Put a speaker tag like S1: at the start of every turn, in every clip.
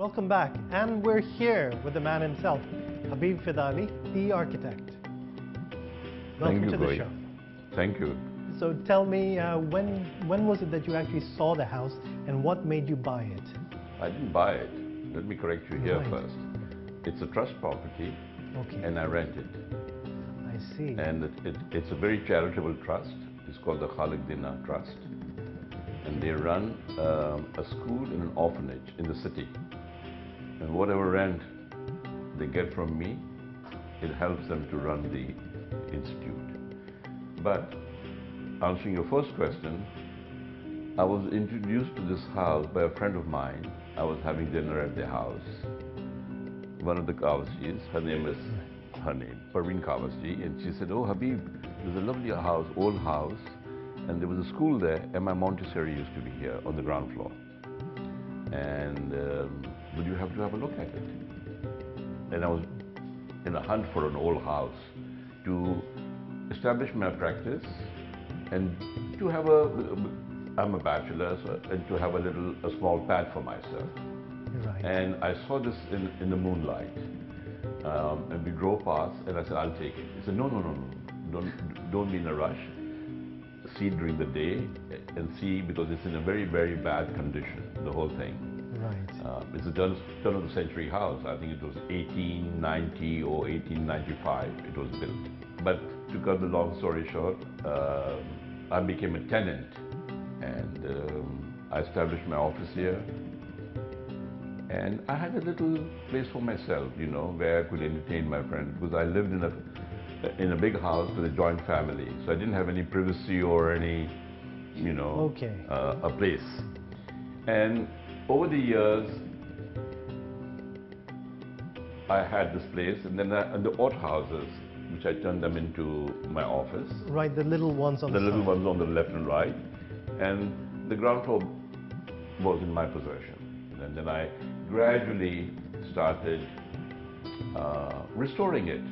S1: Welcome back, and we're here with the man himself, Habib Fidali, the architect. Welcome to the show.
S2: Thank you.
S1: So tell me, when was it that you actually saw the house, and what made you buy it?
S2: I didn't buy it. Let me correct you here
S1: Right.
S2: first. It's a trust property,
S1: Okay.
S2: and I rent it.
S1: I see.
S2: And it's a very charitable trust. It's called the Khalik Dina Trust. And they run a school and an orphanage in the city. And whatever rent they get from me, it helps them to run the institute. But answering your first question, I was introduced to this house by a friend of mine. I was having dinner at their house. One of the Kawasjis, her name, Parveen Kawasji, and she said, "Oh, Habib, there's a lovely house, old house, and there was a school there, and my Montessori used to be here on the ground floor. And would you have to have a look at it?" And I was in a hunt for an old house to establish my practice and to have I'm a bachelor, and to have a small pad for myself.
S1: Right.
S2: And I saw this in the moonlight, and we drove past, and I said, "I'll take it." He said, "No, don't be in a rush. See it during the day, and see, because it's in a very, very bad condition, the whole thing."
S1: Right.
S2: It's a turn of the century house. I think it was 1890 or 1895 it was built. But to cut the long story short, I became a tenant, and I established my office here. And I had a little place for myself, where I could entertain my friends, because I lived in a big house with a joint family. So I didn't have any privacy or any,
S1: Okay.
S2: a place. And over the years, I had this place, and then and the odd houses, which I turned them into my office.
S1: Right, the little ones on the
S2: little
S1: side.
S2: ones on the left and right, and the ground floor was in my possession. And then I gradually started restoring it.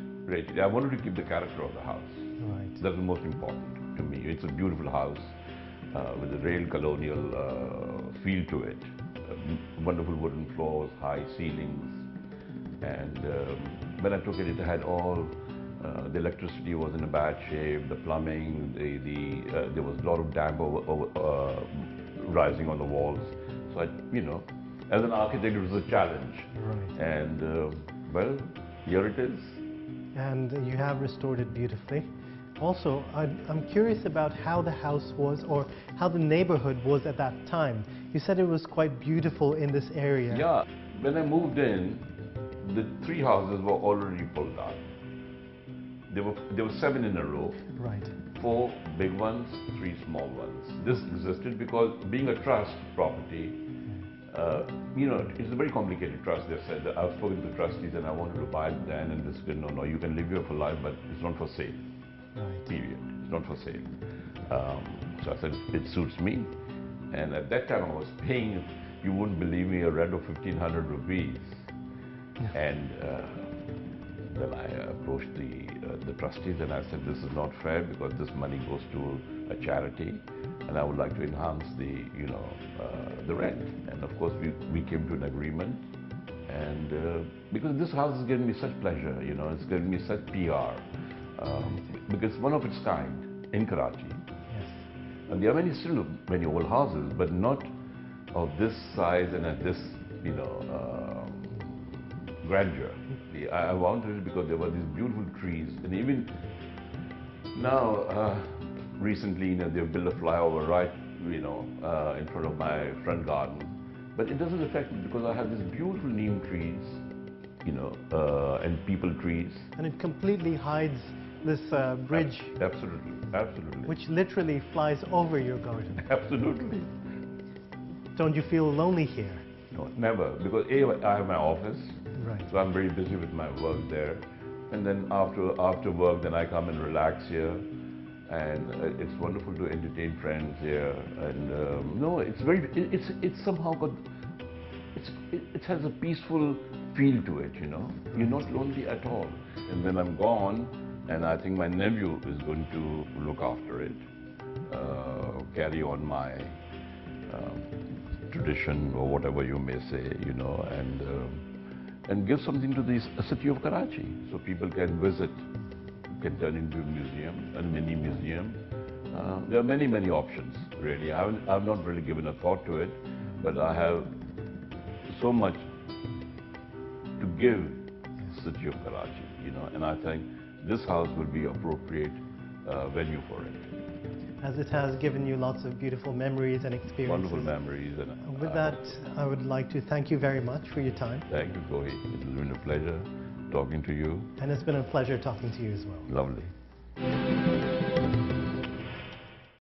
S2: I wanted to keep the character of the house.
S1: Right.
S2: That's the most important to me. It's a beautiful house with a real colonial feel to it. Wonderful wooden floors, high ceilings, and when I took it, it had all. The electricity was in a bad shape. The plumbing, there was a lot of damp rising on the walls. So as an architect, it was a challenge.
S1: Right.
S2: And well, here it is.
S1: And you have restored it beautifully. Also, I'm curious about how the house was, or how the neighborhood was at that time. You said it was quite beautiful in this area.
S2: Yeah, when I moved in, the 3 houses were already pulled down. There were 7 in a row.
S1: Right.
S2: 4 big ones, 3 small ones. This existed because, being a trust property, it's a very complicated trust. They said that I've spoken to the trustees and I wanted to buy it then, and they said, no, you can live here for life, but it's not for sale.
S1: Right.
S2: Period. It's not for sale. So I said, it suits me. And at that time I was paying, you wouldn't believe me, a rent of 1,500 rupees. And then I approached the trustees, and I said, this is not fair, because this money goes to a charity, and I would like to enhance the rent. And of course we came to an agreement, and because this house has given me such pleasure, it's given me such PR, because it's one of its kind in Karachi.
S1: Yes.
S2: And there are still many old houses, but not of this size and at this grandeur. I wanted it because there were these beautiful trees, and even now, recently, they've built a flyover right, in front of my front garden. But it doesn't affect me, because I have these beautiful neem trees, and peepal trees.
S1: And it completely hides this bridge.
S2: Absolutely, absolutely.
S1: Which literally flies over your garden.
S2: Absolutely.
S1: Don't you feel lonely here?
S2: No, never, because I have my office.
S1: Right.
S2: So I'm very busy with my work there, and then after work, then I come and relax here, and it's wonderful to entertain friends here. And no, it's somehow got, it has a peaceful feel to it. You're not lonely at all. And when I'm gone, and I think my nephew is going to look after it, carry on my tradition. tradition or whatever you may say, you know, and give something to the city of Karachi so people can visit, can turn into a museum, a mini museum. There are many, many options, really. I've not really given a thought to it, but I have so much to give the city of Karachi, you know, and I think this house will be appropriate venue for it.
S1: As it has given you lots of beautiful memories and experiences.
S2: Wonderful memories.
S1: And with that, I would like to thank you very much for your time.
S2: Thank you, Kohi. It has been a pleasure talking to you.
S1: And it's been a pleasure talking to you as well.
S2: Lovely.